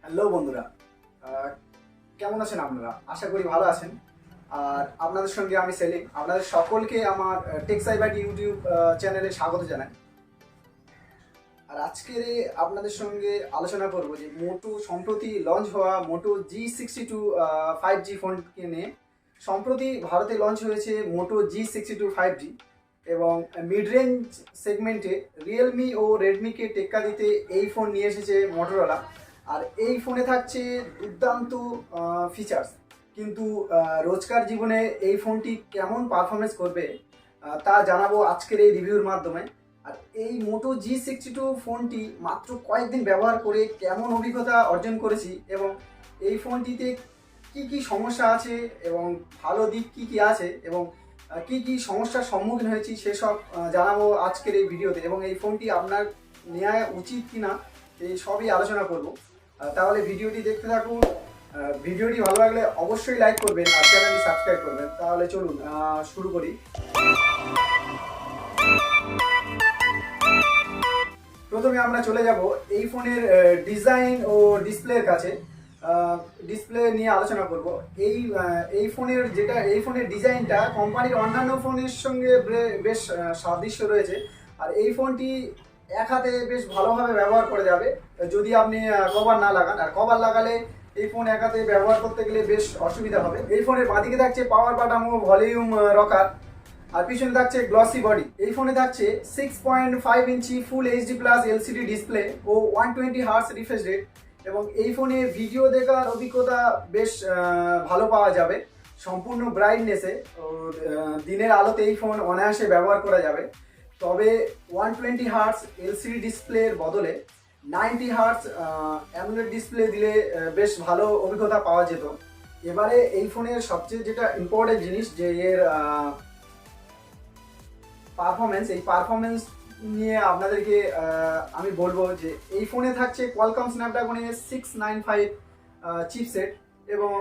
Hello বন্ধুরা, কেমন আছেন আপনারা? আশা করি ভালো আছেন। আর আপনাদের সঙ্গে আমি সেলিম। আপনাদের সকলকে আমার টেকসি ইউটিউব চ্যানেলে স্বাগত জানাই। আর আজকের আপনাদের সঙ্গে আলোচনা করব যে মোটো সম্প্রতি লঞ্চ হওয়া মোটো G62 5G ফোনকে নিয়ে। সম্প্রতি ভারতে লঞ্চ হয়েছে মোটো G62 5G এবং মিড রেঞ্জ সেগমেন্টে রিয়েলমি ও রেডমিকে টেক্কা দিতে এই ফোন নিয়ে এসেছে মোটরোলা। আর এই ফোনে থাকছে দুর্দান্ত ফিচার্স, কিন্তু রোজকার জীবনে এই ফোনটি কেমন পারফরমেন্স করবে তা জানাবো আজকের এই রিভিউর মাধ্যমে। আর এই মোটো G62 ফোনটি মাত্র কয়েকদিন ব্যবহার করে কেমন অভিজ্ঞতা অর্জন করেছি এবং এই ফোনটিতে কি কি সমস্যা আছে এবং ভালো দিক কি কি আছে এবং কি কি সমস্যার সম্মুখীন হয়েছি সেসব জানাবো আজকের এই ভিডিওতে। এবং এই ফোনটি আপনার নেওয়া উচিত কিনা এই সবই আলোচনা করব। তাহলে ভিডিওটি দেখতে থাকুন। ভিডিওটি ভালো লাগলে অবশ্যই লাইক করবেন আর চ্যানেলটি সাবস্ক্রাইব করবেন। তাহলে চলুন শুরু করি। প্রথমে আমরা চলে যাব এই ফোনের ডিজাইন ও ডিসপ্লের কাছে। ডিসপ্লে নিয়ে আলোচনা করব। এই ফোনের ডিজাইনটা কোম্পানির অন্যান্য ফোনের সঙ্গে বেশ সাদৃশ্য রয়েছে। আর এই ফোনটি এক হাতে বেশ ভালোভাবে ব্যবহার করা যাবে যদি আপনি কভার না লাগান। আর কভার লাগালে এই ফোন এক হাতে ব্যবহার করতে গেলে বেশ অসুবিধা হবে। এই ফোনের বাঁদিকে থাকছে পাওয়ার বাটন ও ভলিউম রকার, আর পিছনে থাকছে গ্লসি বডি। এই ফোনে থাকছে 6.5 inch full HD plus LCD display ও 120 হার্টজ রিফ্রেশ রেট। এবং এই ফোনে ভিডিও দেখার অভিজ্ঞতা বেশ ভালো পাওয়া যাবে সম্পূর্ণ ব্রাইটনেসে। দিনের আলোতে এই ফোন অনায়াসে ব্যবহার করা যাবে। তবে 120 হার্টজ এলসিডি ডিসপ্লের বদলে 90 হার্টজ অ্যামোলেড ডিসপ্লে দিলে বেশ ভালো অভিজ্ঞতা পাওয়া যেত। এবারে এই ফোনের সবচেয়ে যেটা ইম্পর্টেন্ট জিনিস যে এর পারফরমেন্স নিয়ে আপনাদেরকে আমি বলবো যে এই ফোনে থাকছে Qualcomm Snapdragon 695 চিপসেট এবং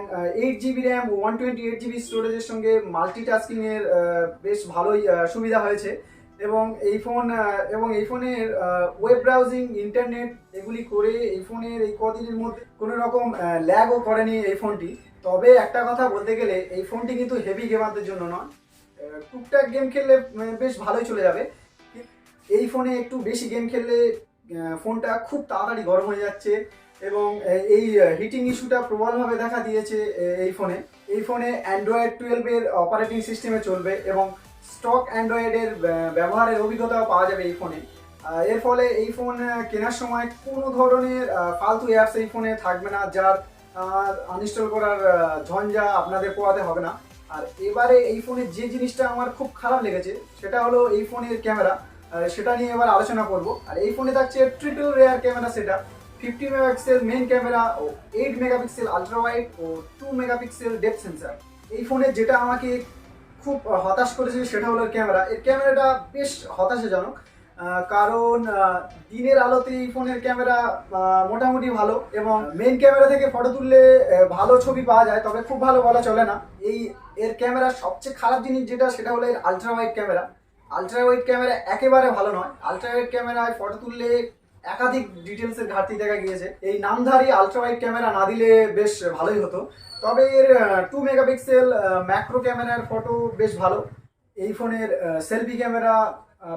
8GB র্যাম ও 128GB স্টোরেজের সঙ্গে মাল্টিটাস্কিংয়ের বেশ ভালোই সুবিধা হয়েছে। এবং এই ফোনের ওয়েব ব্রাউজিং, ইন্টারনেট এগুলি করে এই ফোনের এই কদিনের মধ্যে কোনো রকম ল্যাগও করেনি এই ফোনটি। তবে একটা কথা বলতে গেলে এই ফোনটি কিন্তু হেভি গেমারদের জন্য নয়। টুকটাক গেম খেললে বেশ ভালোই চলে যাবে। এই ফোনে একটু বেশি গেম খেললে ফোনটা খুব তাড়াতাড়ি গরম হয়ে যাচ্ছে এবং এই হিটিং ইস্যুটা প্রবলভাবে দেখা দিয়েছে এই ফোনে অ্যান্ড্রয়েড 12 এর অপারেটিং সিস্টেমে চলবে এবং স্টক অ্যান্ড্রয়েডের ব্যবহারের অভিজ্ঞতাও পাওয়া যাবে এই ফোনে। এর ফলে এই ফোন কেনার সময় কোনো ধরনের ফালতু অ্যাপস এই ফোনে থাকবে না, যার আনইনস্টল করার ঝঞ্ঝা আপনাদের পোহাতে হবে না। আর এবারে এই ফোনের যে জিনিসটা আমার খুব খারাপ লেগেছে সেটা হলো এই ফোনের ক্যামেরা। সেটা নিয়ে এবার আলোচনা করব। আর এই ফোনে থাকছে triple rear camera setup, 50 megapixel main camera ও 8 মেগাপিক্সেল আলট্রা ওয়াইড ও 2 মেগাপিক্সেল ডেপথ সেন্সর। এই ফোনে যেটা আমাকে খুব হতাশ করেছে সেটা হলো ক্যামেরা। এর ক্যামেরাটা বেশ হতাশাজনক, কারণ দিনের আলোতে এই ফোনের ক্যামেরা মোটামুটি ভালো এবং মেইন ক্যামেরা থেকে ফটো তুললে ভালো ছবি পাওয়া যায়, তবে খুব ভালো বলা চলে না। এর ক্যামেরার সবচেয়ে খারাপ জিনিস সেটা হলো এর আলট্রা ওয়াইড ক্যামেরা একেবারে ভালো নয়। আলট্রা ওয়াইড ক্যামেরায় ফটো তুললে একাধিক ডিটেলসের ঘাটতি দেখা গিয়েছে। এই নামধারী আলট্রা ওয়াইড ক্যামেরা না দিলে বেশ ভালোই হতো। তবে এর 2 মেগাপিক্সেল ম্যাক্রো ক্যামেরার ফটো বেশ ভালো। এই ফোনের সেলফি ক্যামেরা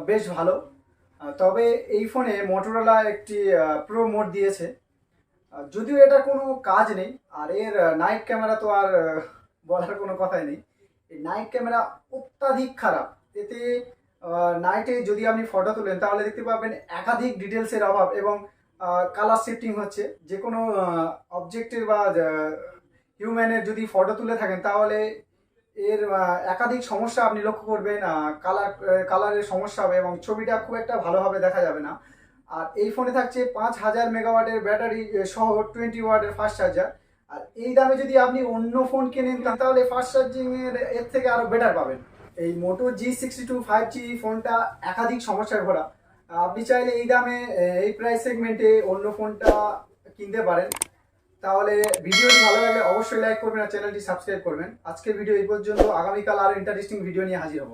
বেশ ভালো। তবে এই ফোনে মোটরোলা একটি প্রো মোড দিয়েছে, যদিও এটা কোনো কাজ নেই। আর এর নাইট ক্যামেরা তো আর বলার কোনো কথাই নেই। এই নাইট ক্যামেরা অত্যাধিক খারাপ। এতে নাইটে যদি আপনি ফটো তোলেন তাহলে দেখতে পাবেন একাধিক ডিটেলসের অভাব এবং কালার শিফটিং হচ্ছে। যে কোনো অবজেক্টের বা হিউম্যানের যদি ফটো তুলে থাকেন তাহলে এর একাধিক সমস্যা আপনি লক্ষ্য করবেন। কালারের সমস্যা হবে এবং ছবিটা খুব একটা ভালোভাবে দেখা যাবে না। আর এই ফোনে থাকছে 5000 মেগাওয়াটের ব্যাটারি সহ 20 ওয়াটের ফাস্ট চার্জার। আর এই দামে যদি আপনি অন্য ফোন কেনেন তাহলে ফাস্ট চার্জিং এর থেকে আরও বেটার পাবেন। এই মোটো G62 5G ফোনটা একাধিক সমস্যায় ভরা। আপনি চাইলে এই দামে এই প্রাইস সেগমেন্টে অন্য ফোনটা কিনতে পারেন। তাহলে ভিডিওটি ভালো লাগলে অবশ্যই লাইক করবেন আর চ্যানেলটি সাবস্ক্রাইব করবেন। আজকের ভিডিও এই পর্যন্ত। আগামীকাল আরও ইন্টারেস্টিং ভিডিও নিয়ে হাজির হব।